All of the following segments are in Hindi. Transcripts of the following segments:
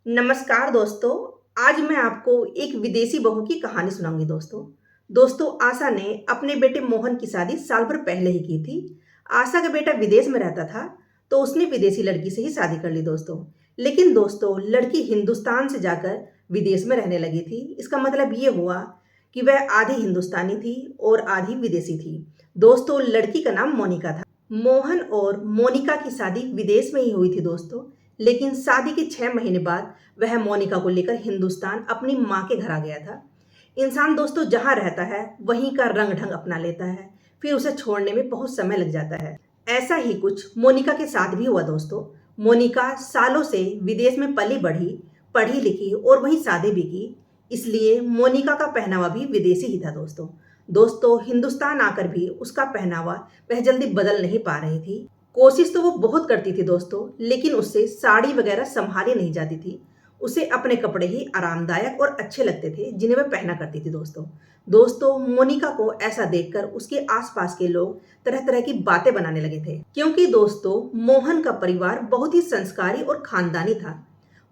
नमस्कार दोस्तों। आज मैं आपको एक विदेशी बहू की कहानी सुनाऊंगी दोस्तों। आशा ने अपने बेटे मोहन की शादी साल भर पहले ही की थी। आशा का बेटा विदेश में रहता था, तो उसने विदेशी लड़की से ही शादी कर ली दोस्तों। लेकिन दोस्तों, लड़की हिंदुस्तान से जाकर विदेश में रहने लगी थी। इसका मतलब ये हुआ कि वह आधी हिंदुस्तानी थी और आधी विदेशी थी। दोस्तों, लड़की का नाम मोनिका था। मोहन और मोनिका की शादी विदेश में ही हुई थी दोस्तों। लेकिन शादी के 6 महीने बाद वह मोनिका को लेकर हिंदुस्तान अपनी माँ के घर आ गया था। इंसान दोस्तों जहाँ रहता है वहीं का रंग ढंग अपना लेता है, फिर उसे छोड़ने में बहुत समय लग जाता है। ऐसा ही कुछ मोनिका के साथ भी हुआ दोस्तों। मोनिका सालों से विदेश में पली बढ़ी, पढ़ी लिखी और वहीं शादी भी की। इसलिए मोनिका का पहनावा भी विदेशी ही था दोस्तों हिंदुस्तान आकर भी उसका पहनावा वह जल्दी बदल नहीं पा रही थी। कोशिश तो वो बहुत करती थी दोस्तों, लेकिन उससे साड़ी वगैरह संभाली नहीं जाती थी। उसे अपने कपड़े ही आरामदायक और अच्छे लगते थे जिन्हें वह पहना करती थी दोस्तों मोनिका को ऐसा देखकर उसके आसपास के लोग तरह तरह की बातें बनाने लगे थे, क्योंकि दोस्तों मोहन का परिवार बहुत ही संस्कारी और खानदानी था।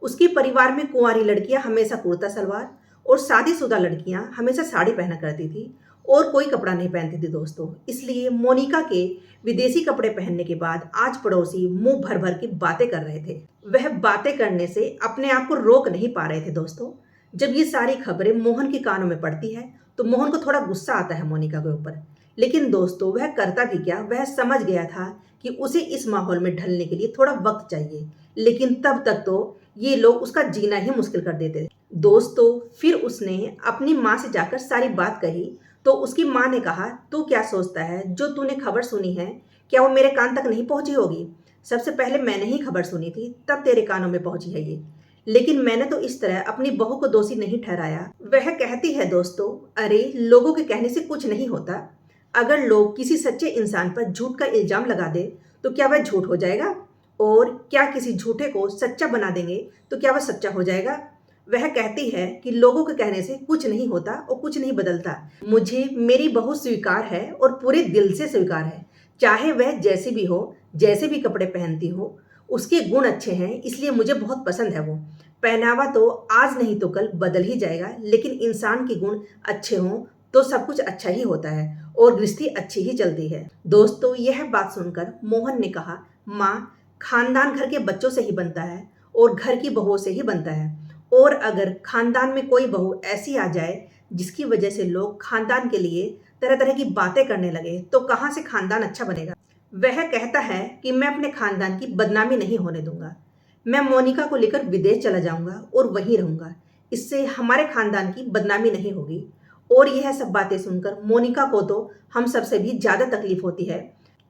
उसके परिवार में कुंवारी लड़कियां हमेशा कुर्ता सलवार और शादीशुदा लड़कियां हमेशा साड़ी पहना करती थी और कोई कपड़ा नहीं पहनती थी दोस्तों। इसलिए मोनिका के विदेशी कपड़े पहनने के बाद आज पड़ोसी मुंह भर भर की बातें कर रहे थे। वह बातें करने से अपने आप को रोक नहीं पा रहे थे दोस्तों। जब ये सारी खबरें मोहन के कानों में पड़ती है तो मोहन को थोड़ा गुस्सा आता है मोनिका के ऊपर। लेकिन दोस्तों वह करता भी क्या, वह समझ गया था कि उसे इस माहौल में ढलने के लिए थोड़ा वक्त चाहिए। लेकिन तब तक तो ये लोग उसका जीना ही मुश्किल कर देते थे दोस्तों। फिर उसने अपनी माँ से जाकर सारी बात कही तो उसकी माँ ने कहा, तू क्या सोचता है, जो तूने खबर सुनी है क्या वो मेरे कान तक नहीं पहुंची होगी? सबसे पहले मैंने ही खबर सुनी थी, तब तेरे कानों में पहुंची है ये। लेकिन मैंने तो इस तरह अपनी बहू को दोषी नहीं ठहराया। वह कहती है दोस्तों, अरे लोगों के कहने से कुछ नहीं होता। अगर लोग किसी सच्चे इंसान पर झूठ का इल्जाम लगा दे तो क्या वह झूठ हो जाएगा? और क्या किसी झूठे को सच्चा बना देंगे तो क्या वह सच्चा हो जाएगा? वह कहती है कि लोगों के कहने से कुछ नहीं होता और कुछ नहीं बदलता। मुझे मेरी बहू स्वीकार है और पूरे दिल से स्वीकार है। चाहे वह जैसी भी हो, जैसे भी कपड़े पहनती हो, उसके गुण अच्छे हैं, इसलिए मुझे बहुत पसंद है वो। पहनावा तो आज नहीं तो कल बदल ही जाएगा, लेकिन इंसान के गुण अच्छे हों तो सब कुछ अच्छा ही होता है और गृहस्थी अच्छी ही चलती है। दोस्तों यह बात सुनकर मोहन ने कहा, माँ, खानदान घर के बच्चों से ही बनता है और घर की बहुओं से ही बनता है। और अगर खानदान में कोई बहू ऐसी आ जाए जिसकी वजह से लोग खानदान के लिए तरह तरह की बातें करने लगे तो कहाँ से खानदान अच्छा बनेगा? वह कहता है कि मैं अपने खानदान की बदनामी नहीं होने दूंगा। मैं मोनिका को लेकर विदेश चला जाऊंगा और वहीं रहूंगा। इससे हमारे खानदान की बदनामी नहीं होगी। और यह सब बातें सुनकर मोनिका को तो हम सबसे भी ज्यादा तकलीफ होती है।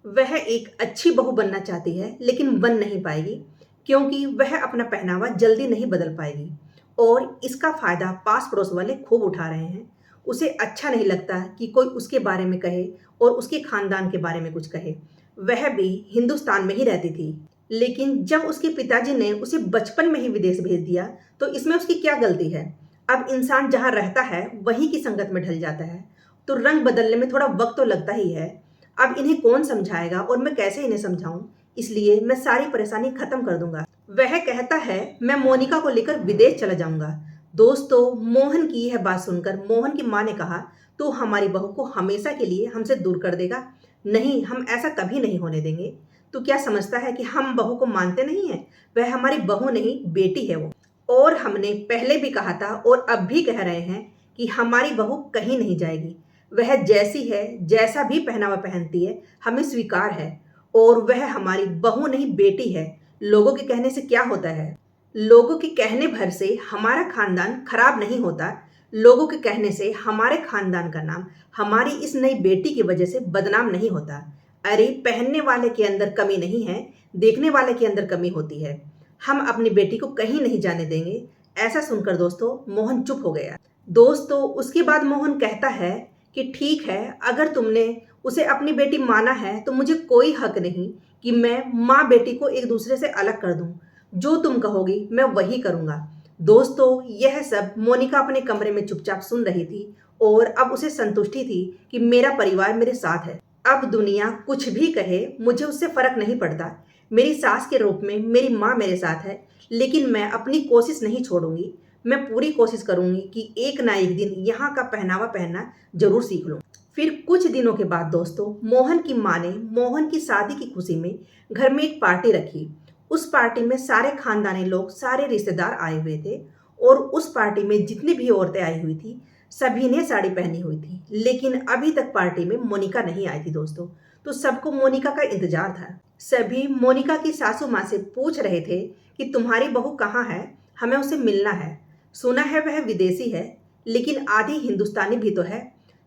वह एक अच्छी बहू बनना चाहती है लेकिन बन नहीं पाएगी, क्योंकि वह अपना पहनावा जल्दी नहीं बदल पाएगी और इसका फायदा पास पड़ोस वाले खूब उठा रहे हैं। उसे अच्छा नहीं लगता कि कोई उसके बारे में कहे और उसके खानदान के बारे में कुछ कहे। वह भी हिंदुस्तान में ही रहती थी, लेकिन जब उसके पिताजी ने उसे बचपन में ही विदेश भेज दिया तो इसमें उसकी क्या गलती है? अब इंसान जहाँ रहता है वहीं की संगत में ढल जाता है, तो रंग बदलने में थोड़ा वक्त तो लगता ही है। अब इन्हें कौन समझाएगा और मैं कैसे इन्हें समझाऊं? इसलिए मैं सारी परेशानी खत्म कर दूंगा। वह कहता है, मैं मोनिका को लेकर विदेश चला जाऊंगा। दोस्तों मोहन की यह बात सुनकर मोहन की माँ ने कहा, तो हमारी बहू को हमेशा के लिए हमसे दूर कर देगा? नहीं, हम ऐसा कभी नहीं होने देंगे। तू क्या समझता है कि हम बहू को मानते नहीं है? वह हमारी बहू नहीं, बेटी है वो। और हमने पहले भी कहा था और अब भी कह रहे हैं कि हमारी बहू कहीं नहीं जाएगी। वह जैसी है, जैसा भी पहनावा पहनती है, हमें स्वीकार है। और वह हमारी बहू नहीं, बेटी है। लोगों के कहने से क्या होता है? लोगों के कहने भर से हमारा खानदान खराब नहीं होता। लोगों के कहने से हमारे खानदान का नाम हमारी इस नई बेटी की वजह से बदनाम नहीं होता। अरे पहनने वाले के अंदर कमी नहीं है, देखने वाले के अंदर कमी होती है। हम अपनी बेटी को कहीं नहीं जाने देंगे। ऐसा सुनकर दोस्तों मोहन चुप हो गया। दोस्तों उसके बाद मोहन कहता है कि ठीक है, अगर तुमने उसे अपनी बेटी माना है तो मुझे कोई हक नहीं कि मैं माँ बेटी को एक दूसरे से अलग कर दूं। जो तुम कहोगी मैं वही करूंगा। दोस्तों यह सब मोनिका अपने कमरे में चुपचाप सुन रही थी और अब उसे संतुष्टि थी कि मेरा परिवार मेरे साथ है। अब दुनिया कुछ भी कहे मुझे उससे फर्क नहीं पड़ता। मेरी सास के रूप में मेरी माँ मेरे साथ है, लेकिन मैं अपनी कोशिश नहीं छोड़ूंगी। मैं पूरी कोशिश करूंगी कि एक ना एक दिन यहाँ का पहनावा पहनना जरूर सीख लूँ। फिर कुछ दिनों के बाद दोस्तों, मोहन की माँ ने मोहन की शादी की खुशी में घर में एक पार्टी रखी। उस पार्टी में सारे खानदानी लोग, सारे रिश्तेदार आए हुए थे और उस पार्टी में जितनी भी औरतें आई हुई थी, सभी ने साड़ी पहनी हुई थी। लेकिन अभी तक पार्टी में मोनिका नहीं आई थी दोस्तों, तो सबको मोनिका का इंतजार था। सभी मोनिका की सासू माँ से पूछ रहे थे कि तुम्हारी बहू कहाँ है, हमें उसे मिलना है। सुना है वह विदेशी है, लेकिन आधी हिंदुस्तानी भी तो है,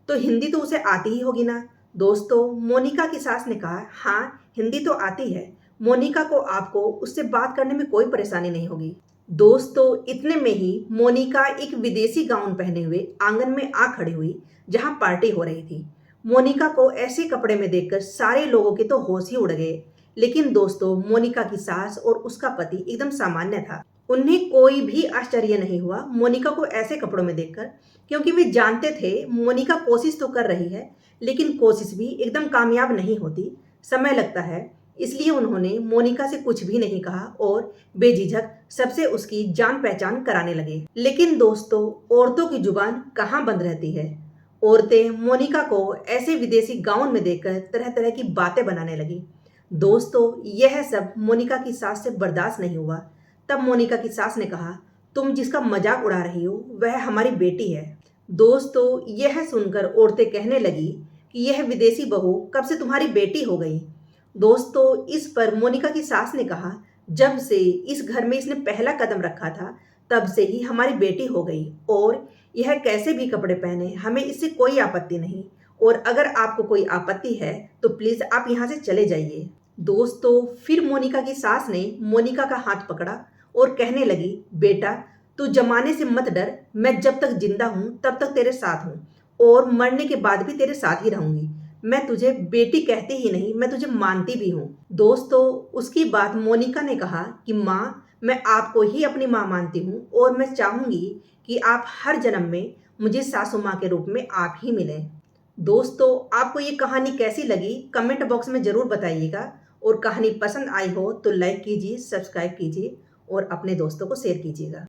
तो हिंदी तो उसे आती ही होगी ना। दोस्तों, मोनिका की सास ने कहा, हाँ हिंदी तो आती है, मोनिका को आपको उससे बात करने में कोई परेशानी नहीं होगी। दोस्तों, इतने में ही मोनिका एक विदेशी गाउन पहने हुए आंगन में आ खड़ी हुई, जहां पार्टी हो रही थी। मोनिका को ऐसे कपड़े में देखकर सारे लोगों के तो होश ही उड़ गए। लेकिन दोस्तों, मोनिका की सास और उसका पति एकदम सामान्य था। उन्हें कोई भी आश्चर्य नहीं हुआ मोनिका को ऐसे कपड़ों में देखकर, क्योंकि वे जानते थे मोनिका कोशिश तो कर रही है, लेकिन कोशिश भी एकदम कामयाब नहीं होती, समय लगता है। इसलिए उन्होंने मोनिका से कुछ भी नहीं कहा और बेझिझक सबसे उसकी जान पहचान कराने लगे। लेकिन दोस्तों, औरतों की जुबान कहाँ बंद रहती है। औरतें मोनिका को ऐसे विदेशी गाउन में देखकर तरह तरह की बातें बनाने लगी। दोस्तों, यह सब मोनिका की सास से बर्दाश्त नहीं हुआ। तब मोनिका की सास ने कहा, तुम जिसका मजाक उड़ा रही हो वह हमारी बेटी है। दोस्तों, यह सुनकर औरतें कहने लगी कि यह विदेशी बहू कब से तुम्हारी बेटी हो गई। दोस्तों, इस पर मोनिका की सास ने कहा, जब से इस घर में इसने पहला कदम रखा था, तब से ही हमारी बेटी हो गई, और यह कैसे भी कपड़े पहने हमें इससे कोई आपत्ति नहीं, और अगर आपको कोई आपत्ति है तो प्लीज आप यहाँ से चले जाइए। दोस्तों, फिर मोनिका की सास ने मोनिका का हाथ पकड़ा और कहने लगी, बेटा तू जमाने से मत डर, मैं जब तक जिंदा हूं तब तक तेरे साथ हूं और मरने के बाद भी तेरे साथ ही रहूंगी। मैं तुझे बेटी कहती ही नहीं, मैं तुझे मानती भी हूँ। दोस्तों, उसकी बात मोनिका ने कहा कि माँ, मैं आपको ही अपनी माँ मानती हूँ और मैं चाहूंगी कि आप हर जन्म में मुझे सासू माँ के रूप में आप ही मिलें। दोस्तों, आपको ये कहानी कैसी लगी कमेंट बॉक्स में ज़रूर बताइएगा, और कहानी पसंद आई हो तो लाइक कीजिए, सब्सक्राइब कीजिए और अपने दोस्तों को शेयर कीजिएगा।